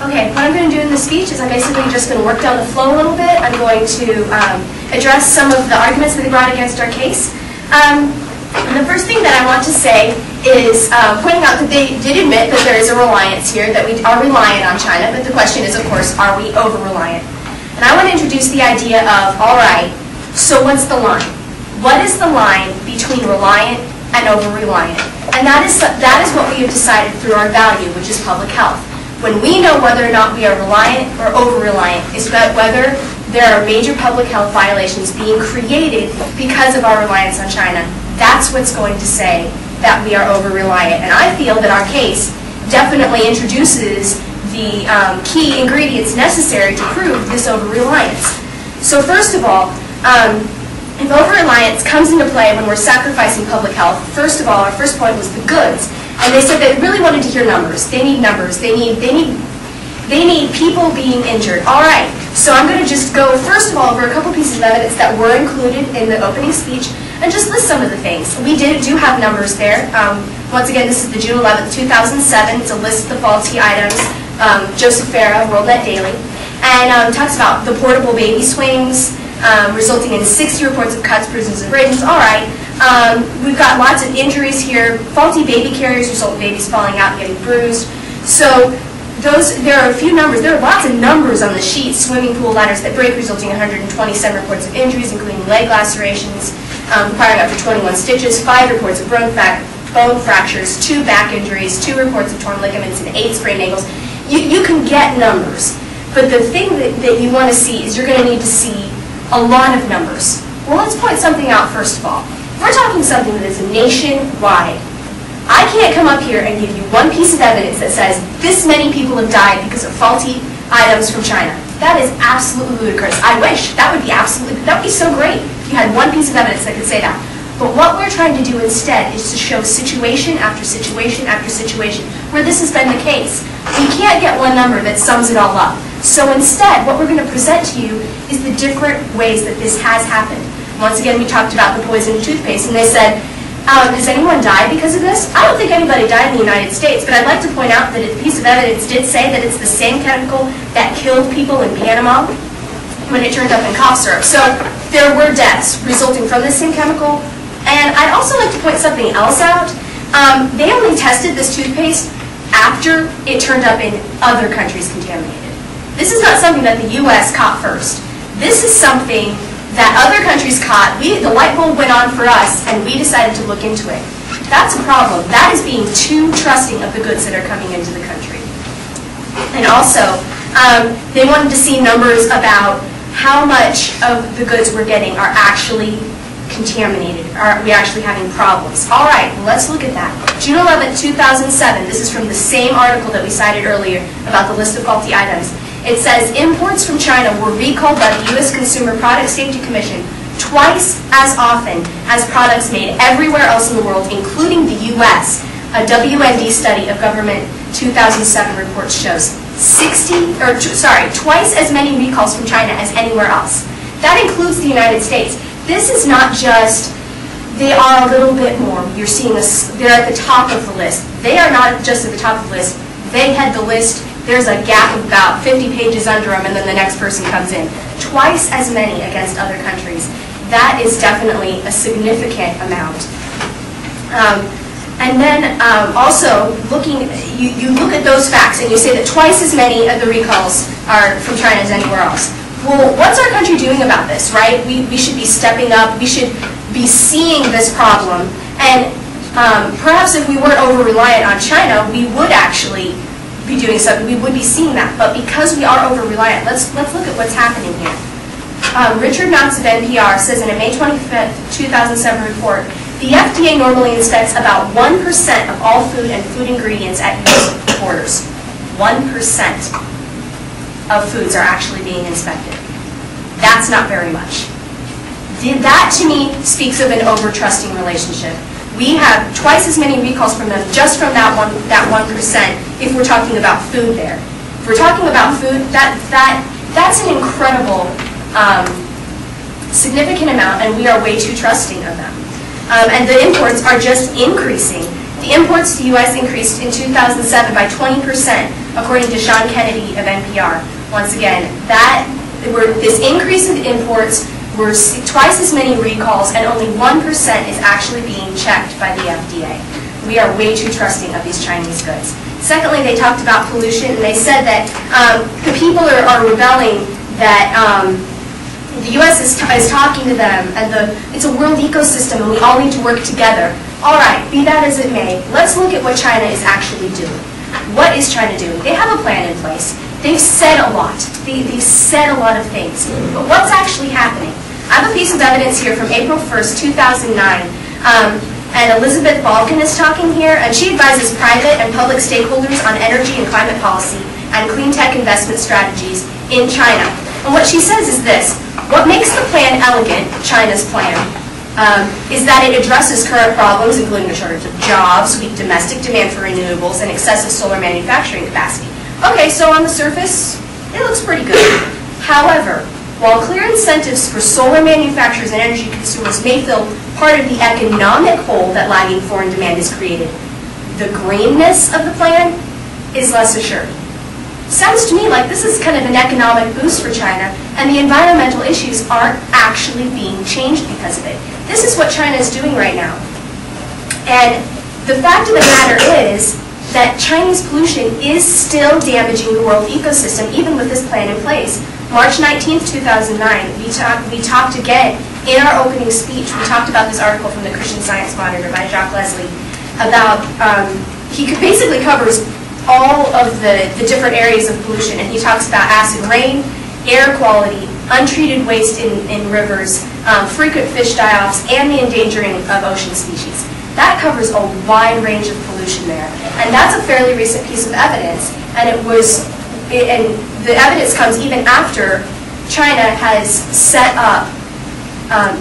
Okay, what I'm going to do in this speech is I'm basically just going to work down the flow a little bit. I'm going to address some of the arguments that they brought against our case. The first thing that I want to say is pointing out that they did admit that there is a reliance here, that we are reliant on China, but the question is, of course, are we over-reliant? And I want to introduce the idea of, all right, so what's the line? What is the line between reliant and over-reliant? And that is what we have decided through our value, which is public health. When we know whether or not we are reliant or over-reliant, is about whether there are major public health violations being created because of our reliance on China. That's what's going to say that we are over-reliant. And I feel that our case definitely introduces the key ingredients necessary to prove this over-reliance. So first of all, if over-reliance comes into play when we're sacrificing public health, first of all, our first point was the goods. And they said they really wanted to hear numbers. They need numbers. They need people being injured. All right, so I'm going to just go, first of all, over a couple pieces of evidence that were included in the opening speech and just list some of the things. We do have numbers there. Once again, this is the June 11th, 2007. It's a list of the faulty items. Joseph Farah, WorldNet Daily. And talks about the portable baby swings, resulting in 60 reports of cuts, bruises, and abrasions. All right. We've got lots of injuries here. Faulty baby carriers result in babies falling out and getting bruised. So there are a few numbers. There are lots of numbers on the sheet. Swimming pool ladders that break, resulting in 127 reports of injuries, including leg lacerations, requiring up to 21 stitches, 5 reports of bone fractures, 2 back injuries, 2 reports of torn ligaments, and 8 sprained ankles. You can get numbers. But the thing that you want to see is you're going to need to see a lot of numbers. Well, let's point something out first of all. We're talking something that is nationwide. I can't come up here and give you one piece of evidence that says this many people have died because of faulty items from China. That is absolutely ludicrous. I wish. That would be so great if you had one piece of evidence that could say that. But what we're trying to do instead is to show situation after situation after situation where this has been the case. We can't get one number that sums it all up. So instead, what we're going to present to you is the different ways that this has happened. Once again, we talked about the poison toothpaste, and they said, has anyone died because of this? I don't think anybody died in the United States, but I'd like to point out that a piece of evidence did say that it's the same chemical that killed people in Panama when it turned up in cough syrup. So there were deaths resulting from this same chemical. And I'd also like to point something else out. They only tested this toothpaste after it turned up in other countries contaminated. This is not something that the U.S. caught first. This is something that other countries caught. The light bulb went on for us, and we decided to look into it. That's a problem. That is being too trusting of the goods that are coming into the country. And also, they wanted to see numbers about how much of the goods we're getting are actually contaminated. Are we actually having problems? All right, let's look at that. June 11th, 2007, this is from the same article that we cited earlier about the list of faulty items. It says, imports from China were recalled by the U.S. Consumer Product Safety Commission twice as often as products made everywhere else in the world, including the U.S. A WND study of government 2007 reports shows twice as many recalls from China as anywhere else. That includes the United States. This is not just, they are a little bit more. You're seeing they're at the top of the list. They are not just at the top of the list. They had the list. There's a gap of about 50 pages under them, and then the next person comes in. Twice as many against other countries. That is definitely a significant amount. And then also, you look at those facts, and you say that twice as many of the recalls are from China as anywhere else. Well, what's our country doing about this, right? We should be stepping up. We should be seeing this problem. And perhaps if we weren't over-reliant on China, we would actually be doing something. We would be seeing that. But because we are over-reliant, let's look at what's happening here. Richard Mounts of NPR says in a May 25th, 2007 report, the FDA normally inspects about 1% of all food and food ingredients at U.S. borders. 1% of foods are actually being inspected. That's not very much. That, to me, speaks of an over-trusting relationship. We have twice as many recalls from them just from that 1% if we're talking about food there. If we're talking about food, that's an incredible, significant amount, and we are way too trusting of them. And the imports are just increasing. The imports to the U.S. increased in 2007 by 20%, according to Sean Kennedy of NPR. Once again, this increase in imports were twice as many recalls, and only 1% is actually being checked by the FDA. We are way too trusting of these Chinese goods. Secondly, they talked about pollution, and they said that the people are rebelling, that the U.S. is talking to them, and it's a world ecosystem, and we all need to work together. All right, be that as it may, let's look at what China is actually doing. What is China doing? They have a plan in place. They've said a lot. They've said a lot of things. But what's actually happening? I have a piece of evidence here from April 1st, 2009. And Elizabeth Balkan is talking here, and she advises private and public stakeholders on energy and climate policy and clean tech investment strategies in China. And what she says is this: what makes the plan elegant, China's plan, is that it addresses current problems, including a shortage of jobs, weak domestic demand for renewables, and excessive solar manufacturing capacity. Okay, so on the surface, it looks pretty good. However, while clear incentives for solar manufacturers and energy consumers may fill part of the economic hole that lagging foreign demand has created, the greenness of the plan is less assured. Sounds to me like this is kind of an economic boost for China, and the environmental issues aren't actually being changed because of it. This is what China is doing right now. And the fact of the matter is that Chinese pollution is still damaging the world ecosystem, even with this plan in place. March 19th, 2009, we talked again in our opening speech. We talked about this article from the Christian Science Monitor by Jacques Leslie about, he basically covers all of the different areas of pollution, and he talks about acid rain, air quality, untreated waste in rivers, frequent fish die-offs, and the endangering of ocean species. That covers a wide range of pollution there, and that's a fairly recent piece of evidence, and the evidence comes even after China has set up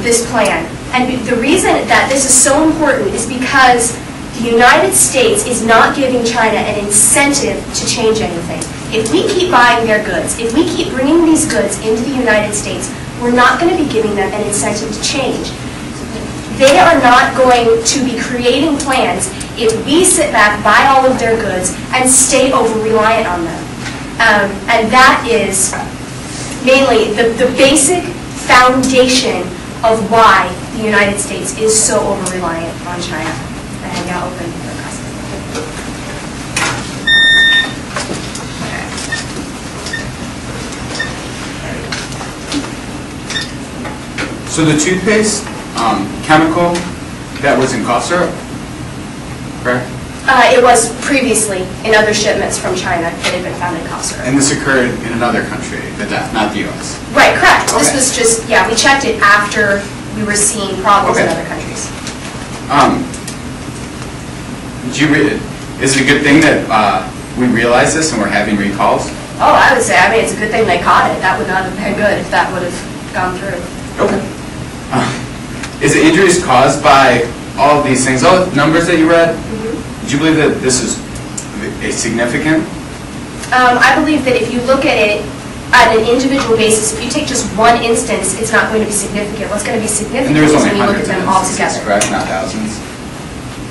this plan. And the reason that this is so important is because the United States is not giving China an incentive to change anything. If we keep buying their goods, if we keep bringing these goods into the United States, we're not going to be giving them an incentive to change. They are not going to be creating plans if we sit back, buy all of their goods, and stay over-reliant on them. And that is mainly the basic foundation of why the United States is so over-reliant on China. And I'll open for questions. So the toothpaste, chemical, that was in cough syrup, correct? It was previously in other shipments from China that had been found in cough syrup. And this occurred in another country, the death, not the U.S.? Right, correct. Okay. This was just, yeah, we checked it after we were seeing problems in other countries. Is it a good thing that we realize this and we're having recalls? Oh, I would say, it's a good thing they caught it. That would not have been good if that would have gone through. Okay. Is it injuries caused by all of these things, all the numbers that you read? Do you believe that this is significant? I believe that if you look at it on an individual basis, if you take just one instance, it's not going to be significant. What's going to be significant is when you look at them all together. Correct, not thousands,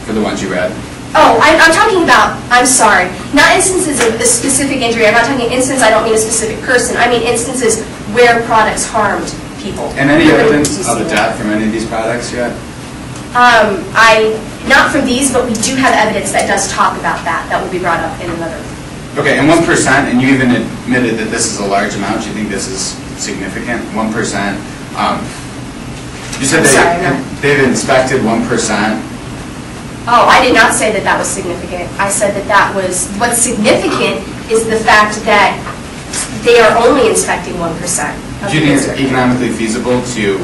for the ones you read? Oh, I'm talking about, I'm sorry, not instances of a specific injury. I'm not talking instance, I don't mean a specific person. I mean instances where products harmed people. And any evidence of a death from any of these products yet? Not from these, but we do have evidence that does talk about that. That will be brought up in another. Okay, and 1%, and you even admitted that this is a large amount. Do you think this is significant? 1%. You said they've inspected 1%. Oh, I did not say that that was significant. I said that was, what's significant is the fact that they are only inspecting 1%. Do you think it's economically feasible to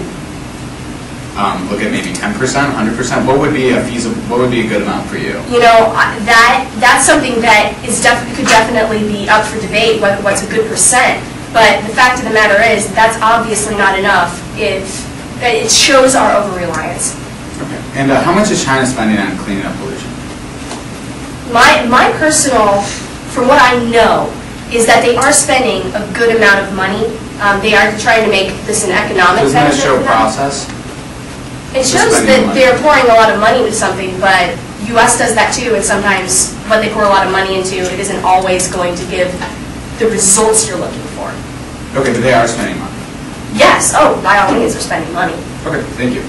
look at maybe 10%, 100%? What would be a good amount for you? You know, that's something that could definitely be up for debate, what's a good percent. But the fact of the matter is, that's obviously not enough if it shows our over-reliance. Okay. And how much is China spending on cleaning up pollution? My personal, from what I know, is that they are spending a good amount of money. They are trying to make this an economic benefit. Doesn't that show process? It shows that they're pouring a lot of money into something, but U.S. does that too, and sometimes what they pour a lot of money into, it isn't always going to give the results you're looking for. Okay, but they are spending money. Yes, oh, by all means, they're spending money. Okay, thank you.